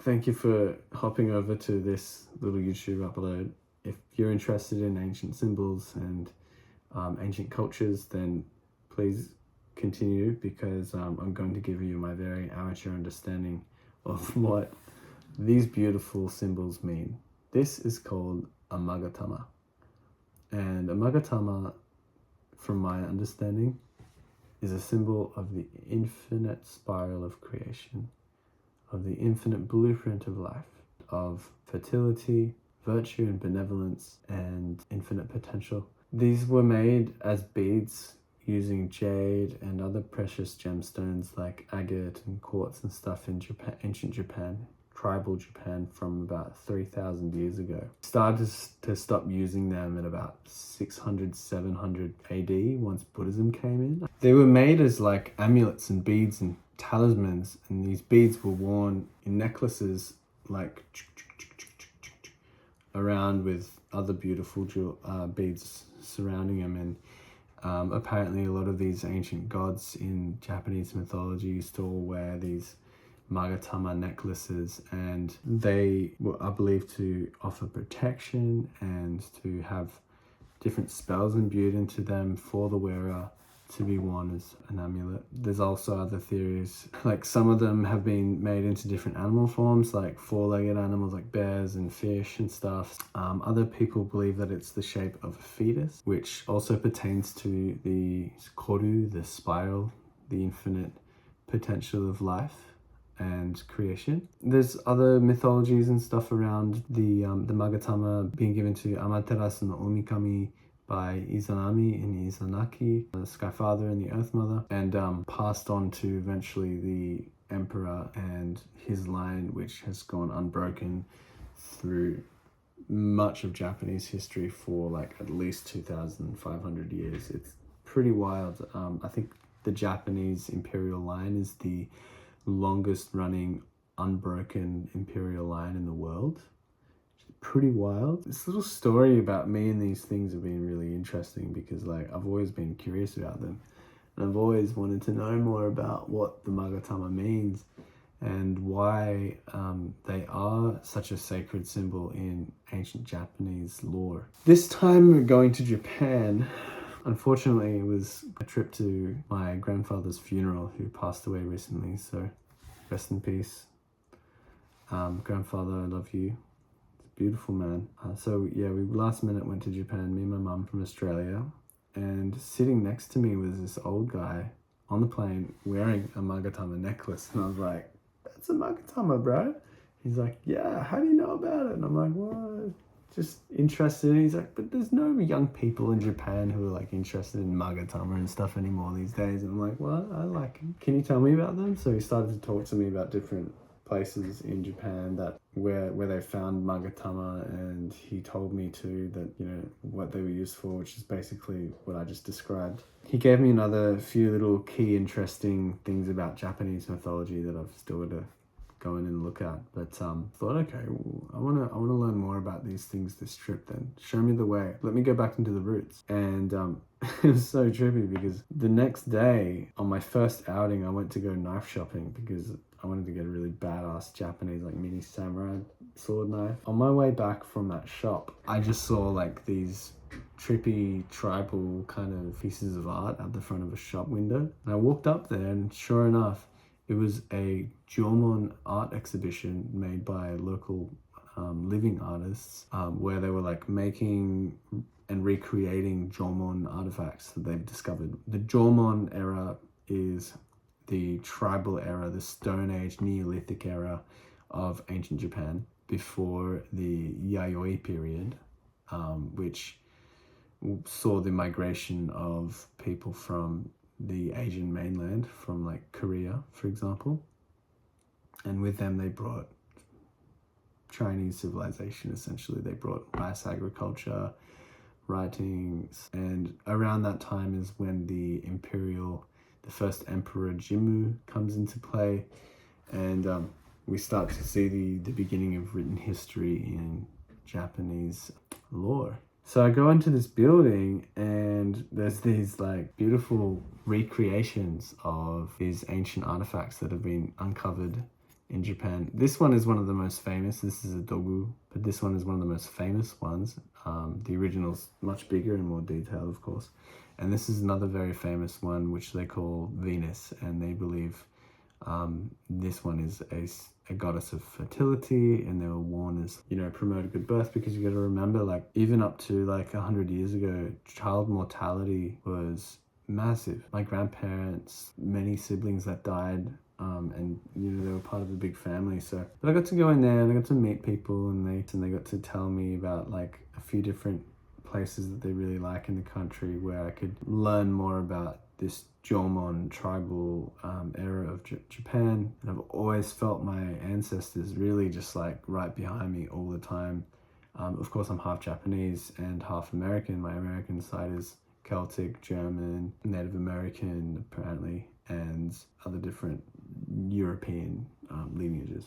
thank you for hopping over to this little YouTube upload. If you're interested in ancient symbols and ancient cultures, then please continue, because I'm going to give you my very amateur understanding of what these beautiful symbols mean. This is called a magatama. And a magatama, from my understanding, is a symbol of the infinite spiral of creation, of the infinite blueprint of life, of fertility, virtue and benevolence, and infinite potential. These were made as beads using jade and other precious gemstones like agate and quartz and stuff in Japan, ancient Japan, tribal Japan, from about 3,000 years ago. Started to stop using them at about 600, 700 AD once Buddhism came in. They were made as like amulets and beads and talismans, and these beads were worn in necklaces like around with other beautiful beads surrounding them. And apparently a lot of these ancient gods in Japanese mythology used to all wear these magatama necklaces, and they are believed to offer protection and to have different spells imbued into them for the wearer to be worn as an amulet. There's also other theories, like some of them have been made into different animal forms, like four-legged animals like bears and fish and stuff. Other people believe that it's the shape of a fetus, which also pertains to the koru, the spiral, the infinite potential of life and creation. There's other mythologies and stuff around the magatama being given to Amaterasu no Omikami by Izanami and Izanaki, the Sky Father and the Earth Mother, and passed on to eventually the Emperor and his line, which has gone unbroken through much of Japanese history for like at least 2,500 years. It's pretty wild. I think the Japanese imperial line is the longest running unbroken imperial line in the world. Pretty wild. This little story about me and these things have been really interesting, because like I've always been curious about them, and I've always wanted to know more about what the magatama means and why they are such a sacred symbol in ancient Japanese lore. This time going to Japan, unfortunately, it was a trip to my grandfather's funeral, who passed away recently, so rest in peace. Grandfather, I love you. Beautiful man. So yeah, we last minute went to Japan, me and my mum from Australia, and sitting next to me was this old guy on the plane wearing a magatama necklace, and I was like, that's a magatama, bro. He's like, yeah, how do you know about it? And I'm like, what? Just interested. And he's like, but there's no young people in Japan who are like interested in magatama and stuff anymore these days. And I'm like, well, I like them. Can you tell me about them? So he started to talk to me about different places in Japan that where they found magatama, and he told me too that, you know, what they were used for, which is basically what I just described. He gave me another few little key interesting things about Japanese mythology that I've still got to go in and look at, but thought, okay, well, I want to learn more about these things this trip. Then show me the way, let me go back into the roots. And it was so trippy, because the next day on my first outing I went to go knife shopping, because I wanted to get a really badass Japanese like mini samurai sword knife. On my way back from that shop, I just saw like these trippy tribal kind of pieces of art at the front of a shop window. And I walked up there, and sure enough, it was a Jomon art exhibition made by local living artists, where they were like making and recreating Jomon artifacts that they've discovered. The Jomon era is the tribal era, the Stone Age, Neolithic era of ancient Japan, before the Yayoi period, which saw the migration of people from the Asian mainland, from like Korea, for example. And with them, they brought Chinese civilization, essentially. They brought rice agriculture, writings, and around that time is when the first emperor Jimmu comes into play, and we start to see the beginning of written history in Japanese lore. So I go into this building, and there's these like beautiful recreations of these ancient artifacts that have been uncovered in Japan. This one is one of the most famous. This is a dogu, but this one is one of the most famous ones. The original's much bigger and more detailed, of course. And this is another very famous one, which they call Venus, and they believe this one is a goddess of fertility, and they were worn as, you know, promote a good birth, because you got to remember, like, even up to like 100 years ago, child mortality was massive. My grandparents, many siblings that died, and you know, they were part of a big family. So, but I got to go in there and I got to meet people, and they got to tell me about like a few different places that they really like in the country, where I could learn more about this Jomon tribal era of Japan. And I've always felt my ancestors really just like right behind me all the time. Of course, I'm half Japanese and half American. My American side is Celtic, German, Native American, apparently, and other different European lineages.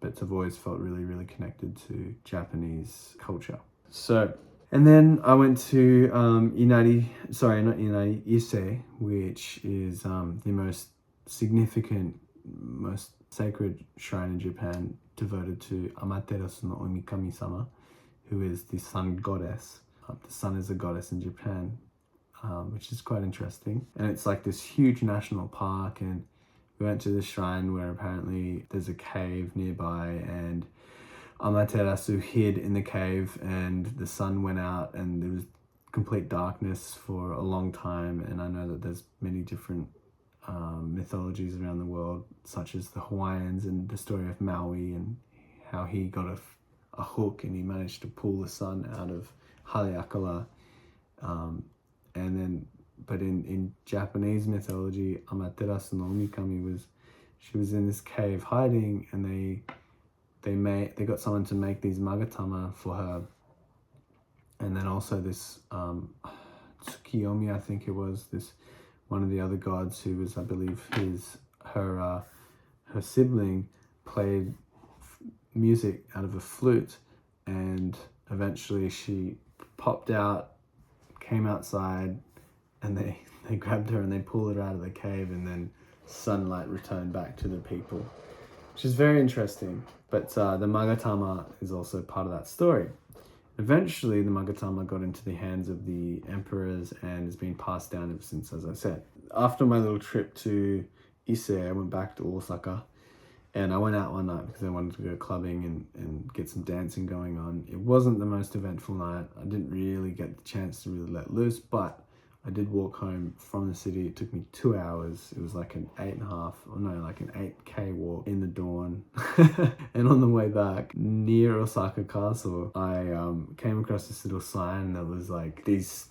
But I've always felt really, really connected to Japanese culture. So, and then I went to Ise, which is the most significant, most sacred shrine in Japan, devoted to Amaterasu no Omikami-sama, who is the sun goddess. The sun is a goddess in Japan, which is quite interesting. And it's like this huge national park, and we went to the shrine where apparently there's a cave nearby, and Amaterasu hid in the cave, and the sun went out and there was complete darkness for a long time. And I know that there's many different mythologies around the world, such as the Hawaiians and the story of Maui, and how he got a hook and he managed to pull the sun out of Haleakala. But in Japanese mythology, Amaterasu no Omikami she was in this cave hiding, and they got someone to make these magatama for her. And then also this Tsukiyomi, I think it was, this one of the other gods who was, I believe, her sibling, played music out of a flute, and eventually she popped out, came outside, and they grabbed her and they pulled her out of the cave, and then sunlight returned back to the people, which is very interesting. But the magatama is also part of that story. Eventually, the magatama got into the hands of the emperors and has been passed down ever since, as I said. After my little trip to Ise, I went back to Osaka, and I went out one night because I wanted to go clubbing and get some dancing going on. It wasn't the most eventful night. I didn't really get the chance to really let loose, but I did walk home from the city. It took me 2 hours. It was like an 8K walk in the dawn. And on the way back, near Osaka Castle, I came across this little sign that was like these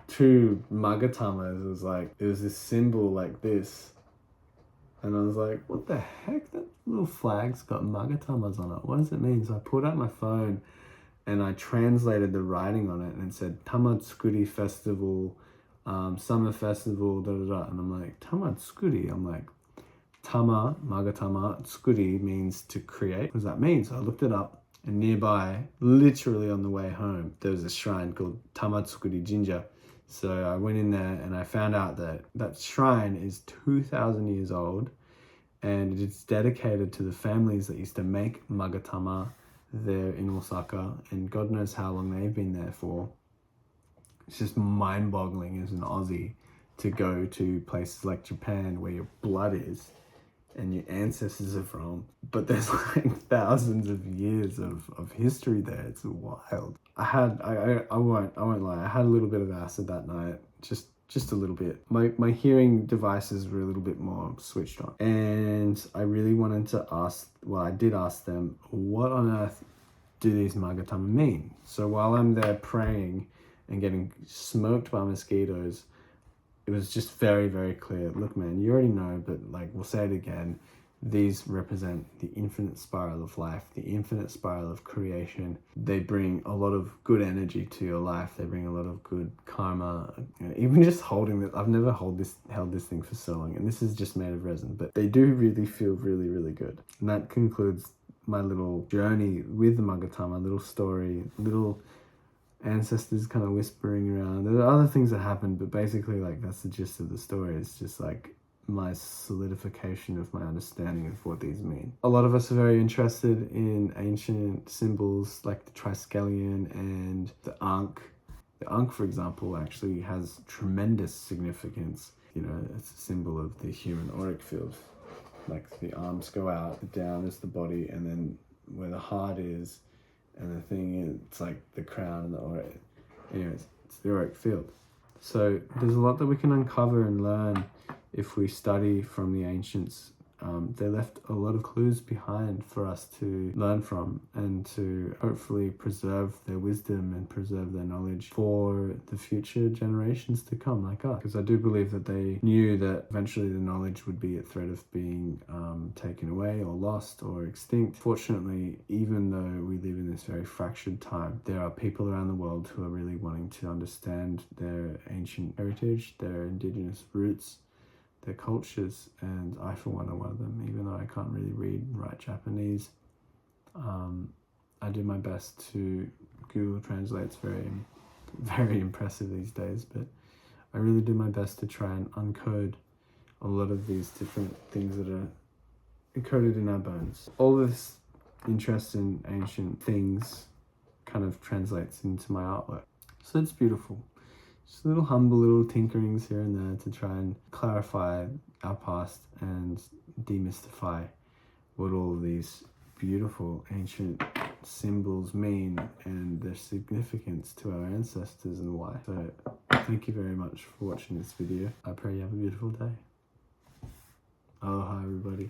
two magatamas. It was this symbol like this. And I was like, what the heck? That little flag's got magatamas on it. What does it mean? So I pulled out my phone and I translated the writing on it, and it said Tamatsukuri Festival, Summer Festival, da da da. And I'm like, Tamatsukuri? I'm like, Tama, magatama, tsukuri means to create. What does that mean? So I looked it up, and nearby, literally on the way home, there was a shrine called Tamatsukuri Jinja. So I went in there and I found out that shrine is 2,000 years old, and it's dedicated to the families that used to make magatama there in Osaka, and God knows how long they've been there for. It's just mind-boggling as an Aussie to go to places like Japan where your blood is and your ancestors are from, but there's like thousands of years of history there. It's wild. I won't lie, I had a little bit of acid that night, just a little bit. My hearing devices were a little bit more switched on, and I really wanted to I did ask them, what on earth do these magatama mean? So while I'm there praying and getting smoked by mosquitoes, it was just very, very clear. Look, man, you already know, but like, we'll say it again. These represent the infinite spiral of life, the infinite spiral of creation. They bring a lot of good energy to your life. They bring a lot of good karma. You know, even just holding it, I've never held this thing for so long, and this is just made of resin, but they do really feel really, really good. And that concludes my little journey with the magatama, little story, little ancestors kind of whispering around. There are other things that happened, but basically, like, that's the gist of the story. It's just like my solidification of my understanding of what these mean. A lot of us are very interested in ancient symbols like the triskelion and the Ankh. The Ankh, for example, actually has tremendous significance. You know, it's a symbol of the human auric field. Like the arms go out, down is the body, and then where the heart is, and the thing, it's like the crown and the auric. Anyways, it's the auric field. So there's a lot that we can uncover and learn if we study from the ancients. They left a lot of clues behind for us to learn from and to hopefully preserve their wisdom and preserve their knowledge for the future generations to come like us. Because I do believe that they knew that eventually the knowledge would be at threat of being taken away or lost or extinct. Fortunately, even though we live in this very fractured time, there are people around the world who are really wanting to understand their ancient heritage, their indigenous roots, their cultures, and I for one are one of them. Even though I can't really read and write Japanese, I do my best to. Google Translate's very impressive these days, but I really do my best to try and uncode a lot of these different things that are encoded in our bones. All this interest in ancient things kind of translates into my artwork, so it's beautiful. Just little humble little tinkerings here and there to try and clarify our past and demystify what all of these beautiful ancient symbols mean and their significance to our ancestors and why. So thank you very much for watching this video. I pray you have a beautiful day. Aloha everybody.